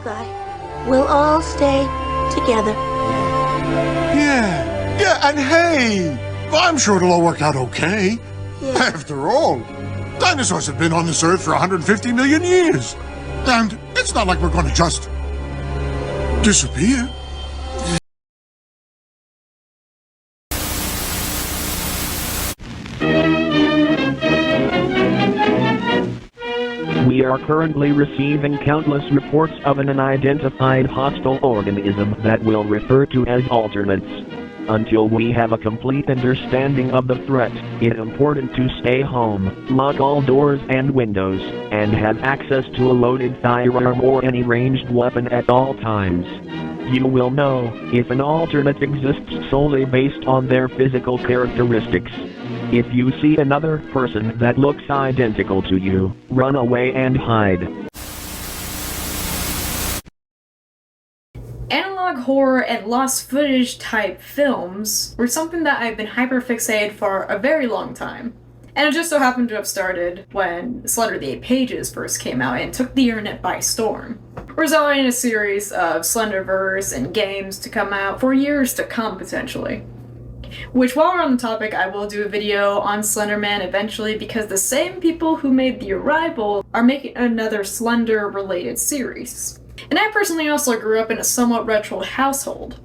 guy. We'll all stay together. Yeah, and hey, I'm sure it'll all work out okay. Yeah. After all, dinosaurs have been on this earth for 150 million years. And it's not like we're going to just disappear. We are currently receiving countless reports of an unidentified hostile organism that we'll refer to as alternates. Until we have a complete understanding of the threat, it's important to stay home, lock all doors and windows, and have access to a loaded firearm or any ranged weapon at all times. You will know if an alternate exists solely based on their physical characteristics. If you see another person that looks identical to you, run away and hide. Analog horror and lost footage type films were something that I've been hyperfixated for a very long time. And it just so happened to have started when Slender the 8 Pages first came out and took the internet by storm, resulting in a series of Slenderverse and games to come out for years to come potentially. Which, while we're on the topic, I will do a video on Slender Man eventually because the same people who made The Arrival are making another Slender-related series. And I personally also grew up in a somewhat retro household.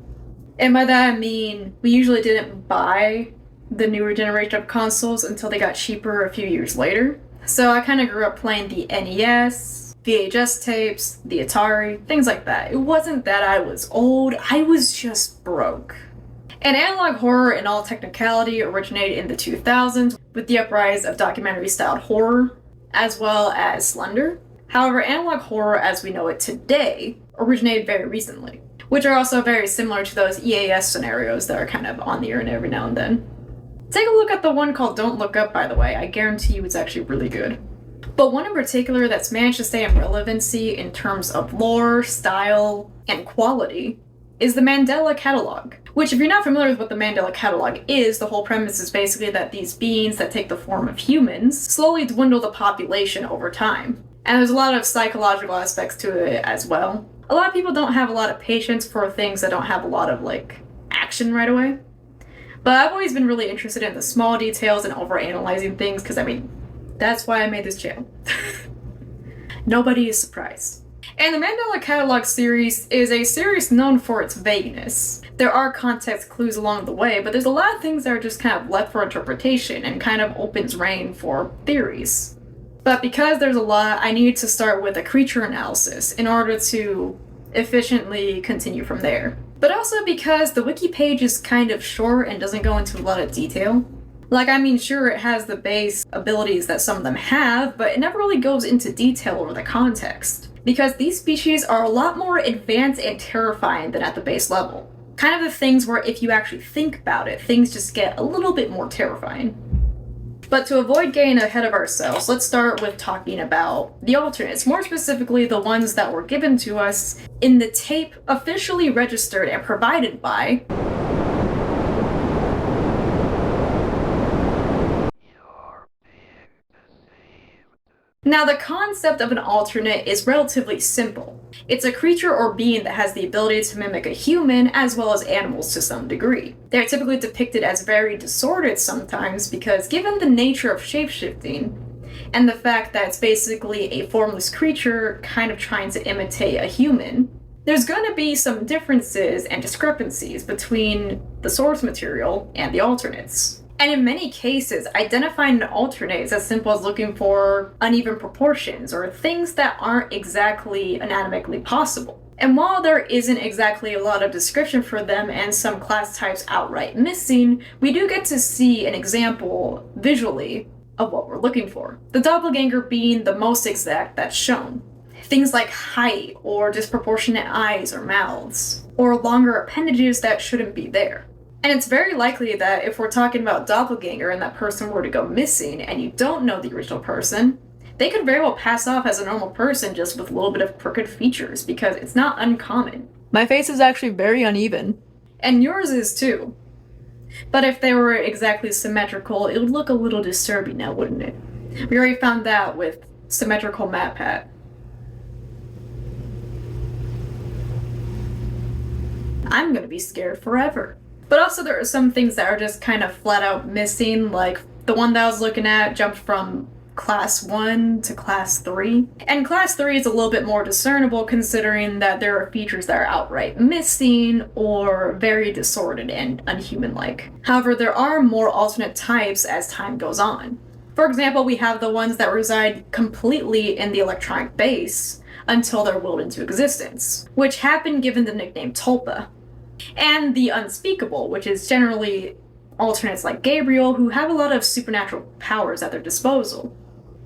And by that I mean, we usually didn't buy the newer generation of consoles until they got cheaper a few years later. So I kind of grew up playing the NES, VHS tapes, the Atari, things like that. It wasn't that I was old, I was just broke. And analog horror in all technicality originated in the 2000s with the uprise of documentary-styled horror, as well as Slender. However, analog horror as we know it today originated very recently, which are also very similar to those EAS scenarios that are kind of on the internet every now and then. Take a look at the one called Don't Look Up, by the way. I guarantee you it's actually really good. But one in particular that's managed to stay in relevancy in terms of lore, style, and quality is the Mandela Catalog. Which, if you're not familiar with what the Mandela Catalog is, the whole premise is basically that these beings that take the form of humans slowly dwindle the population over time. And there's a lot of psychological aspects to it as well. A lot of people don't have a lot of patience for things that don't have a lot of, action right away. But I've always been really interested in the small details and overanalyzing things, because, that's why I made this channel. Nobody is surprised. And the Mandela Catalog series is a series known for its vagueness. There are context clues along the way, but there's a lot of things that are just kind of left for interpretation and kind of opens reign for theories. But because there's a lot, I needed to start with a creature analysis in order to efficiently continue from there. But also because the wiki page is kind of short and doesn't go into a lot of detail. Sure, it has the base abilities that some of them have, but it never really goes into detail or the context. Because these species are a lot more advanced and terrifying than at the base level. Kind of the things where if you actually think about it, things just get a little bit more terrifying. But to avoid getting ahead of ourselves, let's start with talking about the alternates, more specifically the ones that were given to us in the tape officially registered and provided by Now, the concept of an alternate is relatively simple. It's a creature or being that has the ability to mimic a human as well as animals to some degree. They're typically depicted as very disordered sometimes because given the nature of shapeshifting and the fact that it's basically a formless creature kind of trying to imitate a human, there's going to be some differences and discrepancies between the source material and the alternates. And in many cases, identifying an alternate is as simple as looking for uneven proportions or things that aren't exactly anatomically possible. And while there isn't exactly a lot of description for them and some class types outright missing, we do get to see an example visually of what we're looking for. The doppelganger being the most exact that's shown. Things like height or disproportionate eyes or mouths, or longer appendages that shouldn't be there. And it's very likely that if we're talking about doppelganger and that person were to go missing and you don't know the original person, they could very well pass off as a normal person just with a little bit of crooked features because it's not uncommon. My face is actually very uneven. And yours is too. But if they were exactly symmetrical, it would look a little disturbing now, wouldn't it? We already found that with symmetrical MatPat. I'm gonna be scared forever. But also there are some things that are just kind of flat out missing, like the one that I was looking at jumped from Class 1 to Class 3. And Class 3 is a little bit more discernible considering that there are features that are outright missing or very disordered and unhuman-like. However, there are more alternate types as time goes on. For example, we have the ones that reside completely in the electronic base until they're willed into existence, which have been given the nickname Tulpa. And the unspeakable, which is generally alternates like Gabriel, who have a lot of supernatural powers at their disposal.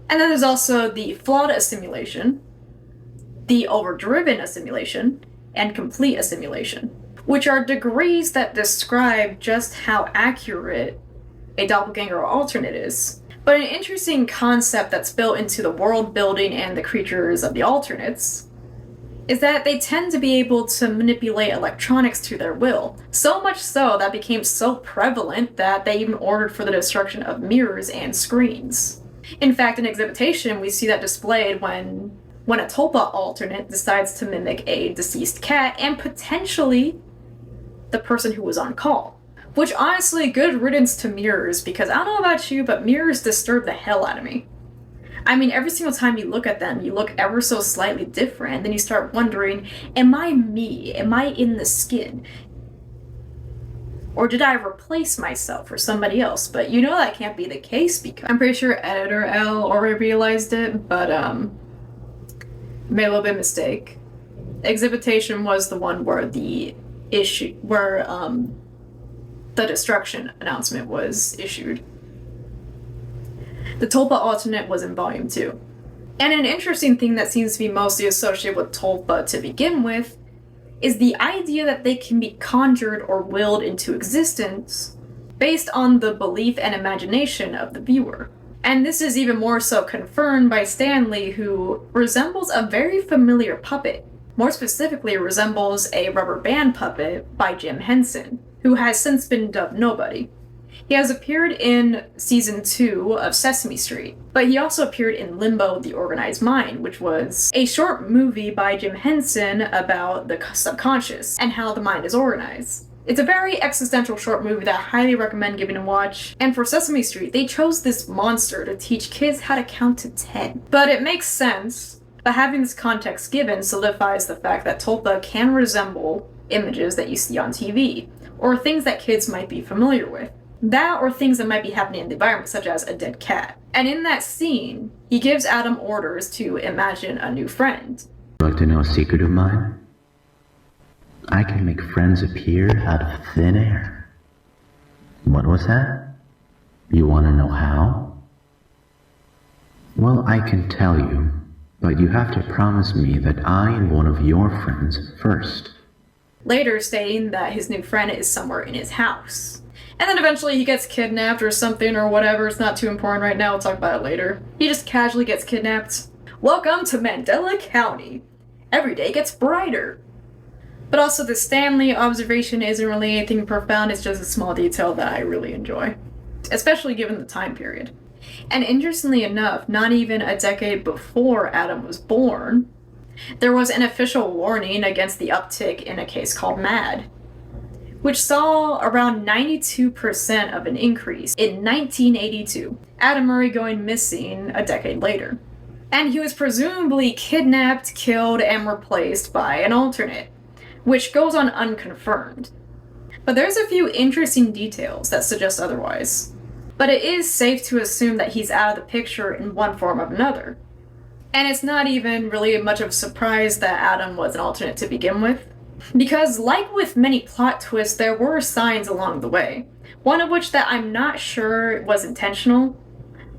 And then there's also the flawed assimilation, the overdriven assimilation, and complete assimilation, which are degrees that describe just how accurate a doppelganger or alternate is. But an interesting concept that's built into the world building and the creatures of the alternates is that they tend to be able to manipulate electronics to their will. So much so that became so prevalent that they even ordered for the destruction of mirrors and screens. In fact, in Exhibition, we see that displayed when a Tulpa alternate decides to mimic a deceased cat and potentially the person who was on call. Which honestly, good riddance to mirrors, because I don't know about you, but mirrors disturb the hell out of me. I mean, every single time you look at them, you look ever so slightly different, and then you start wondering, am I me? Am I in the skin? Or did I replace myself for somebody else? But you know that can't be the case because I'm pretty sure Editor L already realized it, but made a little bit of mistake. Exhibition was the one where the destruction announcement was issued. The Tulpa alternate was in Volume 2. And an interesting thing that seems to be mostly associated with Tulpa to begin with is the idea that they can be conjured or willed into existence based on the belief and imagination of the viewer. And this is even more so confirmed by Stanley, who resembles a very familiar puppet. More specifically, resembles a rubber band puppet by Jim Henson, who has since been dubbed Nobody. He has appeared in Season 2 of Sesame Street, but he also appeared in Limbo: The Organized Mind, which was a short movie by Jim Henson about the subconscious and how the mind is organized. It's a very existential short movie that I highly recommend giving a watch, and for Sesame Street, they chose this monster to teach kids how to count to 10. But it makes sense, but having this context given solidifies the fact that Tulpa can resemble images that you see on TV, or things that kids might be familiar with. That or things that might be happening in the environment, such as a dead cat. And in that scene, he gives Adam orders to imagine a new friend. Would you like to know a secret of mine? I can make friends appear out of thin air. What was that? You want to know how? Well, I can tell you, but you have to promise me that I am one of your friends first. Later stating that his new friend is somewhere in his house. And then eventually he gets kidnapped or something or whatever. It's not too important right now. We'll talk about it later. He just casually gets kidnapped. Welcome to Mandela County. Every day gets brighter. But also the Stanley observation isn't really anything profound. It's just a small detail that I really enjoy. Especially given the time period. And interestingly enough, not even a decade before Adam was born, there was an official warning against the uptick in a case called MAD, which saw around 92% of an increase in 1982, Adam Murray going missing a decade later. And he was presumably kidnapped, killed, and replaced by an alternate, which goes on unconfirmed. But there's a few interesting details that suggest otherwise. But it is safe to assume that he's out of the picture in one form or another. And it's not even really much of a surprise that Adam was an alternate to begin with. Because, like with many plot twists, there were signs along the way. One of which that I'm not sure was intentional,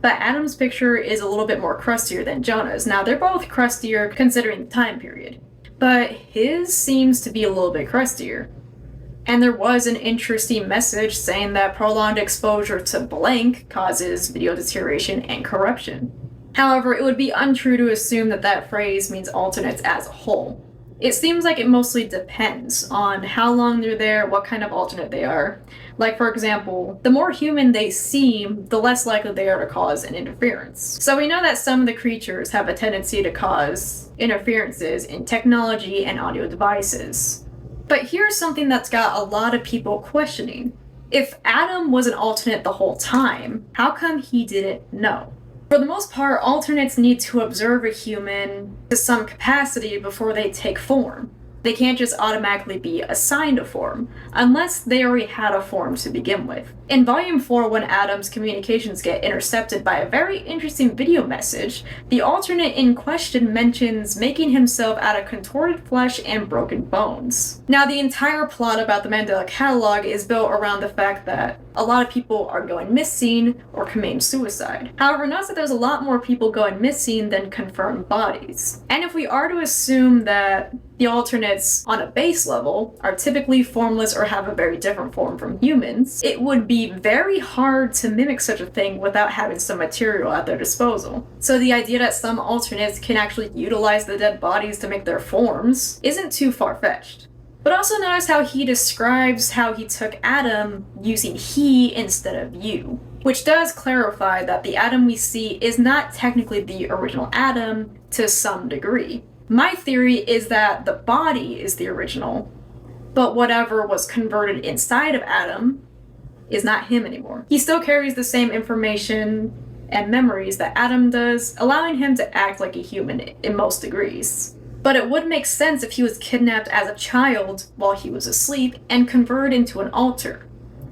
but Adam's picture is a little bit more crustier than Jonah's. Now, they're both crustier considering the time period, but his seems to be a little bit crustier. And there was an interesting message saying that prolonged exposure to blank causes video deterioration and corruption. However, it would be untrue to assume that that phrase means alternates as a whole. It seems like it mostly depends on how long they're there, what kind of alternate they are. Like, for example, the more human they seem, the less likely they are to cause an interference. So we know that some of the creatures have a tendency to cause interferences in technology and audio devices. But here's something that's got a lot of people questioning. If Adam was an alternate the whole time, how come he didn't know? For the most part, alternates need to observe a human to some capacity before they take form. They can't just automatically be assigned a form, unless they already had a form to begin with. In Volume 4, when Adam's communications get intercepted by a very interesting video message, the alternate in question mentions making himself out of contorted flesh and broken bones. Now, the entire plot about the Mandela Catalog is built around the fact that a lot of people are going missing or committing suicide. However, notice that there's a lot more people going missing than confirmed bodies. And if we are to assume that the alternates on a base level are typically formless or have a very different form from humans, it would be very hard to mimic such a thing without having some material at their disposal. So the idea that some alternates can actually utilize the dead bodies to make their forms isn't too far-fetched. But also notice how he describes how he took Adam using he instead of you, which does clarify that the Adam we see is not technically the original Adam to some degree. My theory is that the body is the original, but whatever was converted inside of Adam is not him anymore. He still carries the same information and memories that Adam does, allowing him to act like a human in most degrees. But it would make sense if he was kidnapped as a child while he was asleep and converted into an alter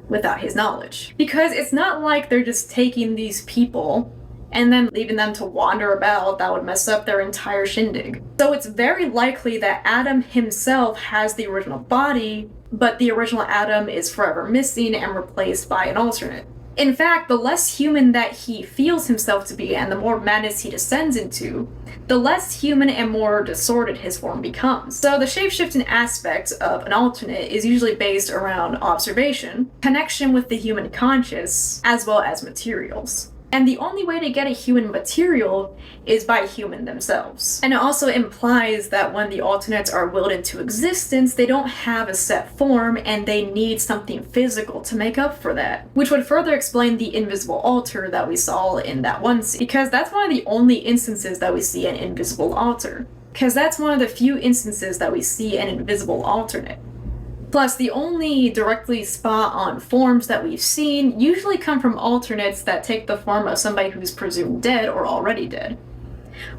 without his knowledge. Because it's not like they're just taking these people and then leaving them to wander about. That would mess up their entire shindig. So it's very likely that Adam himself has the original body, but the original Adam is forever missing and replaced by an alternate. In fact, the less human that he feels himself to be and the more madness he descends into, the less human and more disordered his form becomes. So the shapeshifting aspect of an alternate is usually based around observation, connection with the human conscious, as well as materials. And the only way to get a human material is by human themselves. And it also implies that when the alternates are willed into existence, they don't have a set form and they need something physical to make up for that. Which would further explain the invisible alter that we saw in that one scene. Because that's one of the only instances that we see an invisible alter. Because that's one of the few instances that we see an invisible alternate. Plus, the only directly spot-on forms that we've seen usually come from alternates that take the form of somebody who's presumed dead or already dead.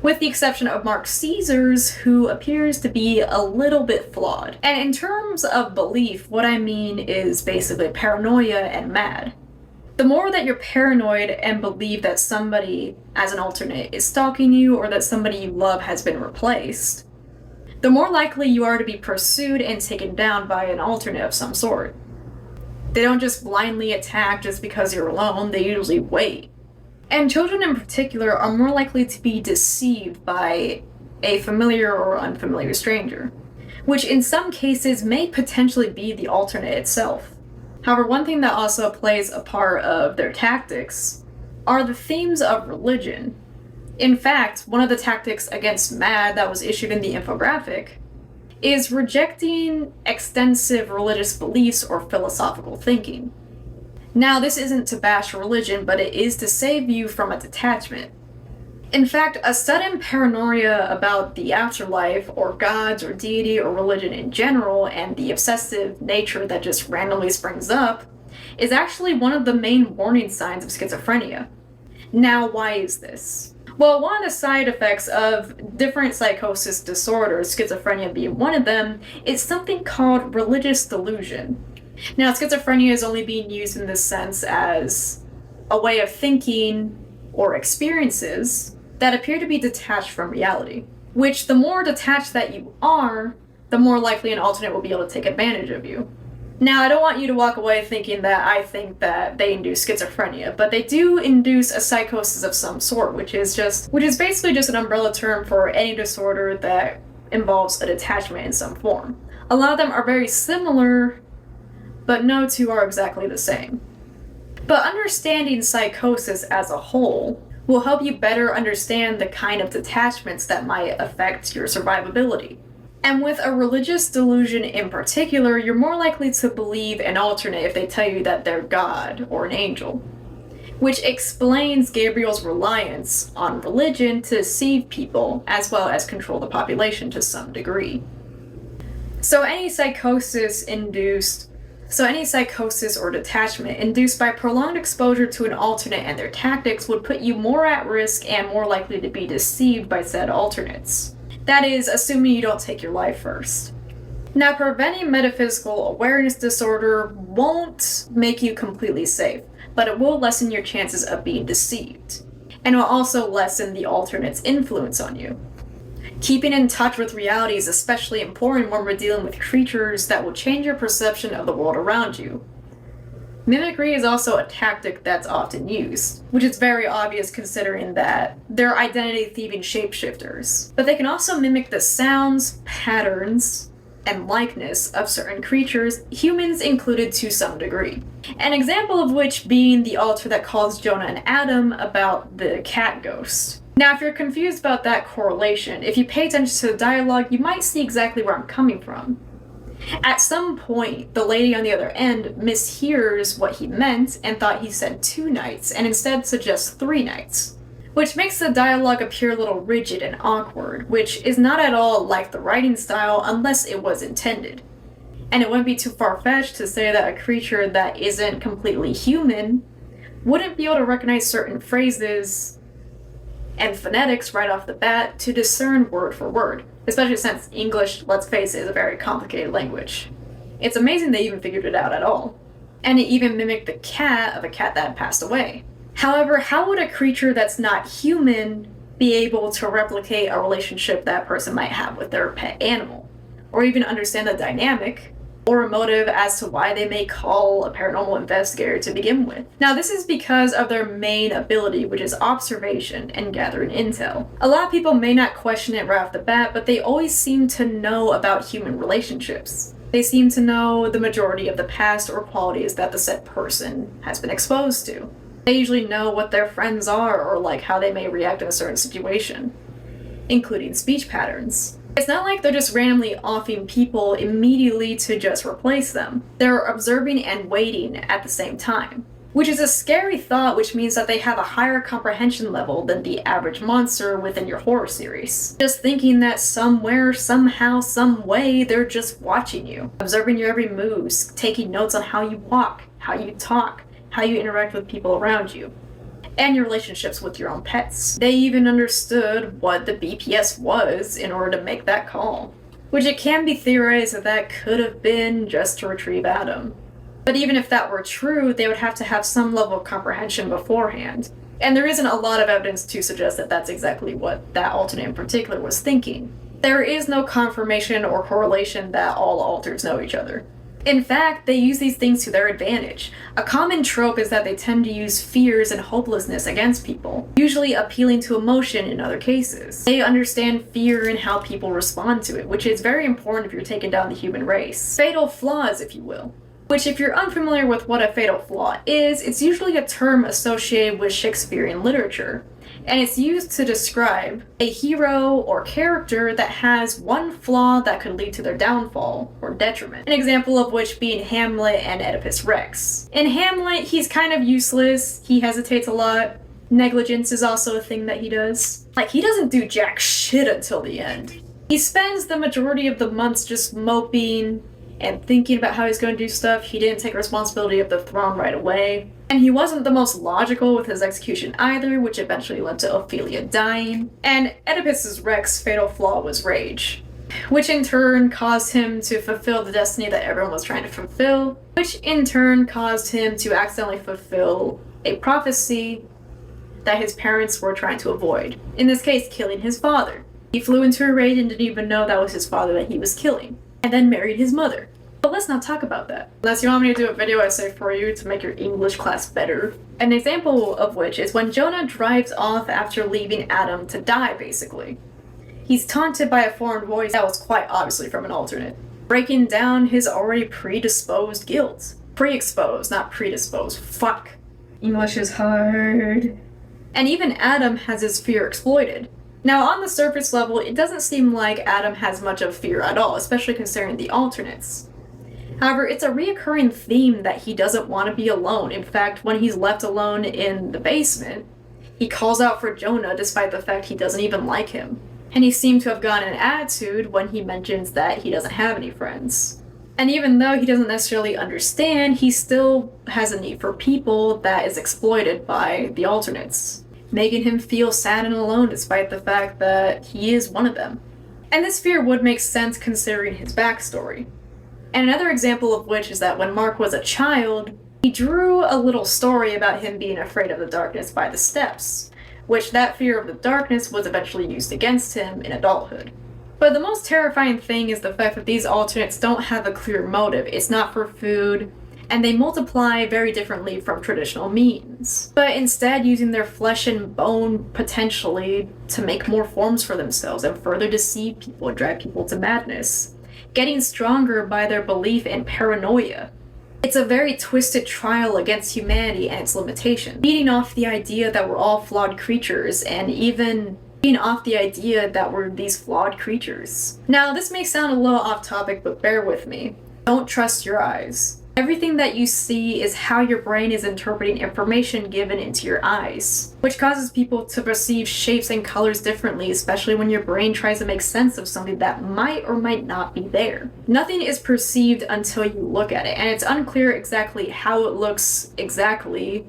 With the exception of Mark Caesar's, who appears to be a little bit flawed. And in terms of belief, what I mean is basically paranoia and mad. The more that you're paranoid and believe that somebody as an alternate is stalking you or that somebody you love has been replaced, the more likely you are to be pursued and taken down by an alternate of some sort. They don't just blindly attack just because you're alone, they usually wait. And children in particular are more likely to be deceived by a familiar or unfamiliar stranger, which in some cases may potentially be the alternate itself. However, one thing that also plays a part of their tactics are the themes of religion. In fact, one of the tactics against MAD that was issued in the infographic is rejecting extensive religious beliefs or philosophical thinking. Now, this isn't to bash religion, but it is to save you from a detachment. In fact, a sudden paranoia about the afterlife, or gods, or deity, or religion in general, and the obsessive nature that just randomly springs up, is actually one of the main warning signs of schizophrenia. Now, why is this? Well, one of the side effects of different psychosis disorders, schizophrenia being one of them, is something called religious delusion. Now, schizophrenia is only being used in this sense as a way of thinking or experiences that appear to be detached from reality. Which, the more detached that you are, the more likely an alternate will be able to take advantage of you. Now, I don't want you to walk away thinking that I think that they induce schizophrenia, but they do induce a psychosis of some sort, which is basically just an umbrella term for any disorder that involves a detachment in some form. A lot of them are very similar, but no two are exactly the same. But understanding psychosis as a whole will help you better understand the kind of detachments that might affect your survivability. And with a religious delusion in particular, you're more likely to believe an alternate if they tell you that they're God or an angel, which explains Gabriel's reliance on religion to deceive people as well as control the population to some degree. So any psychosis or detachment induced by prolonged exposure to an alternate and their tactics would put you more at risk and more likely to be deceived by said alternates. That is, assuming you don't take your life first. Now, preventing metaphysical awareness disorder won't make you completely safe, but it will lessen your chances of being deceived, and will also lessen the alternate's influence on you. Keeping in touch with reality is especially important when we're dealing with creatures that will change your perception of the world around you. Mimicry is also a tactic that's often used, which is very obvious considering that they're identity-thieving shapeshifters. But they can also mimic the sounds, patterns, and likeness of certain creatures, humans included to some degree. An example of which being the altar that calls Jonah and Adam about the cat ghost. Now, if you're confused about that correlation, if you pay attention to the dialogue, you might see exactly where I'm coming from. At some point, the lady on the other end mishears what he meant and thought he said 2 nights, and instead suggests 3 nights. Which makes the dialogue appear a little rigid and awkward, which is not at all like the writing style unless it was intended. And it wouldn't be too far-fetched to say that a creature that isn't completely human wouldn't be able to recognize certain phrases and phonetics right off the bat to discern word for word, especially since English, let's face it, is a very complicated language. It's amazing they even figured it out at all. And it even mimicked the cat of a cat that had passed away. However, how would a creature that's not human be able to replicate a relationship that person might have with their pet animal? Or even understand the dynamic, or a motive as to why they may call a paranormal investigator to begin with. Now, this is because of their main ability, which is observation and gathering intel. A lot of people may not question it right off the bat, but they always seem to know about human relationships. They seem to know the majority of the past or qualities that the said person has been exposed to. They usually know what their friends are or like how they may react in a certain situation, including speech patterns. It's not like they're just randomly offing people immediately to just replace them. They're observing and waiting at the same time, which is a scary thought, which means that they have a higher comprehension level than the average monster within your horror series. Just thinking that somewhere, somehow, some way, they're just watching you, observing your every move, taking notes on how you walk, how you talk, how you interact with people around you, and your relationships with your own pets. They even understood what the BPS was in order to make that call, which it can be theorized that that could have been just to retrieve Adam. But even if that were true, they would have to have some level of comprehension beforehand. And there isn't a lot of evidence to suggest that that's exactly what that alternate in particular was thinking. There is no confirmation or correlation that all alters know each other. In fact, they use these things to their advantage. A common trope is that they tend to use fears and hopelessness against people, usually appealing to emotion in other cases. They understand fear and how people respond to it, which is very important if you're taking down the human race. Fatal flaws, if you will. Which, if you're unfamiliar with what a fatal flaw is, it's usually a term associated with Shakespearean literature. And it's used to describe a hero or character that has one flaw that could lead to their downfall or detriment. An example of which being Hamlet and Oedipus Rex. In Hamlet, he's kind of useless, he hesitates a lot. Negligence is also a thing that he does. Like, he doesn't do jack shit until the end. He spends the majority of the months just moping and thinking about how he's going to do stuff. He didn't take responsibility of the throne right away. And he wasn't the most logical with his execution either, which eventually led to Ophelia dying. And Oedipus Rex's fatal flaw was rage, which in turn caused him to fulfill the destiny that everyone was trying to fulfill, which in turn caused him to accidentally fulfill a prophecy that his parents were trying to avoid. In this case, killing his father. He flew into a rage and didn't even know that was his father that he was killing, and then married his mother. But let's not talk about that. Unless you want me to do a video essay for you to make your English class better. An example of which is when Jonah drives off after leaving Adam to die, basically. He's taunted by a foreign voice that was quite obviously from an alternate, breaking down his already predisposed guilt. Pre-exposed, not predisposed. Fuck. English is hard. And even Adam has his fear exploited. Now, on the surface level, it doesn't seem like Adam has much of fear at all, especially considering the alternates. However, it's a reoccurring theme that he doesn't want to be alone. In fact, when he's left alone in the basement, he calls out for Jonah despite the fact he doesn't even like him. And he seemed to have gotten an attitude when he mentions that he doesn't have any friends. And even though he doesn't necessarily understand, he still has a need for people that is exploited by the alternates, making him feel sad and alone despite the fact that he is one of them. And this fear would make sense considering his backstory. And another example of which is that when Mark was a child, he drew a little story about him being afraid of the darkness by the steps, which that fear of the darkness was eventually used against him in adulthood. But the most terrifying thing is the fact that these alternates don't have a clear motive. It's not for food, and they multiply very differently from traditional means, but instead using their flesh and bone potentially to make more forms for themselves and further deceive people and drive people to madness, getting stronger by their belief in paranoia. It's a very twisted trial against humanity and its limitations, feeding off the idea that we're all flawed creatures, and even being off the idea that we're these flawed creatures. Now, this may sound a little off topic, but bear with me. Don't trust your eyes. Everything that you see is how your brain is interpreting information given into your eyes, which causes people to perceive shapes and colors differently, especially when your brain tries to make sense of something that might or might not be there. Nothing is perceived until you look at it, and it's unclear exactly how it looks exactly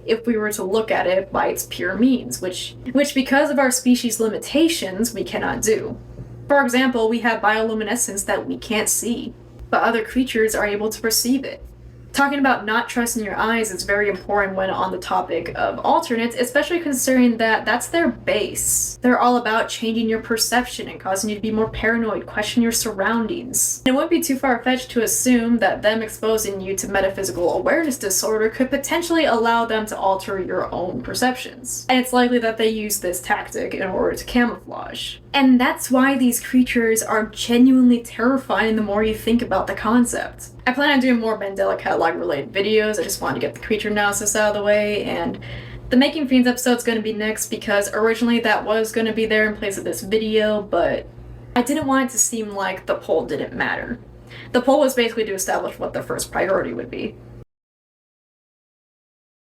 if we were to look at it by its pure means, which because of our species' limitations, we cannot do. For example, we have bioluminescence that we can't see, but other creatures are able to perceive it. Talking about not trusting your eyes is very important when on the topic of alternates, especially considering that that's their base. They're all about changing your perception and causing you to be more paranoid, question your surroundings. And it wouldn't be too far-fetched to assume that them exposing you to metaphysical awareness disorder could potentially allow them to alter your own perceptions. And it's likely that they use this tactic in order to camouflage. And that's why these creatures are genuinely terrifying the more you think about the concept. I plan on doing more Mandela Catalog related videos. I just wanted to get the creature analysis out of the way, and the Making Fiends episode is going to be next because originally that was going to be there in place of this video, but I didn't want it to seem like the poll didn't matter. The poll was basically to establish what the first priority would be.